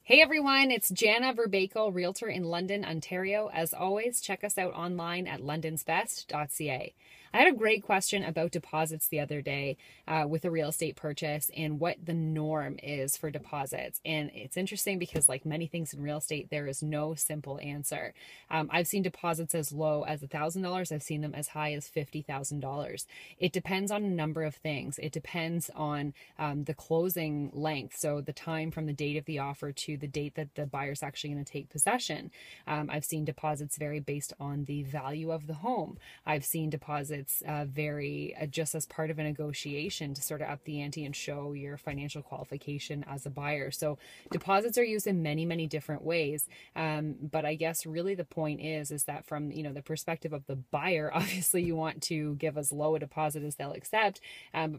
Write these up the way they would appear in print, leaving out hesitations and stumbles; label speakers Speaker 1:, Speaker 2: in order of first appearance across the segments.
Speaker 1: Hey everyone, it's Jana Verbakel, Realtor in London, Ontario. As always, check us out online at londonsbest.ca. I had a great question about deposits the other day with a real estate purchase and what the norm is for deposits. And it's interesting because, like many things in real estate, there is no simple answer. I've seen deposits as low as $1,000. I've seen them as high as $50,000. It depends on a number of things. It depends on the closing length, so the time from the date of the offer to the date that the buyer's actually going to take possession. I've seen deposits vary based on the value of the home. I've seen deposits vary just as part of a negotiation to sort of up the ante and show your financial qualification as a buyer. So deposits are used in many, many different ways. But I guess really the point is that from, the perspective of the buyer, obviously you want to give as low a deposit as they'll accept.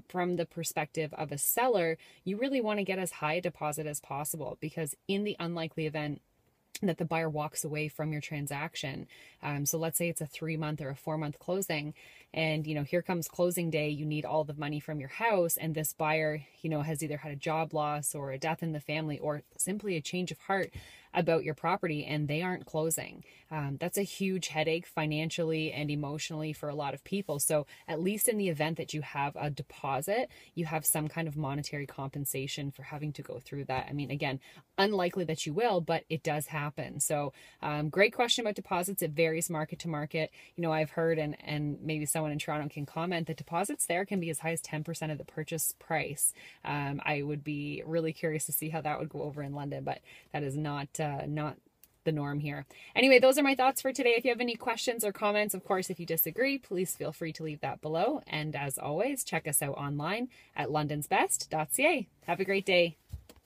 Speaker 1: From the perspective of a seller, you really want to get as high a deposit as possible, because in the unlikely event that the buyer walks away from your transaction. So let's say it's a 3-month or a 4-month closing, and here comes closing day, you need all the money from your house, and this buyer has either had a job loss or a death in the family or simply a change of heart about your property, and they aren't closing. That's a huge headache financially and emotionally for a lot of people. So at least in the event that you have a deposit, you have some kind of monetary compensation for having to go through that. I mean, again, unlikely that you will, but it does happen. So great question about deposits. It varies market to market. I've heard, and maybe someone in Toronto can comment, that deposits there can be as high as 10% of the purchase price. I would be really curious to see how that would go over in London, but that is not the norm here. Anyway, those are my thoughts for today. If you have any questions or comments, of course, if you disagree, please feel free to leave that below. And as always, check us out online at londonsbest.ca. Have a great day.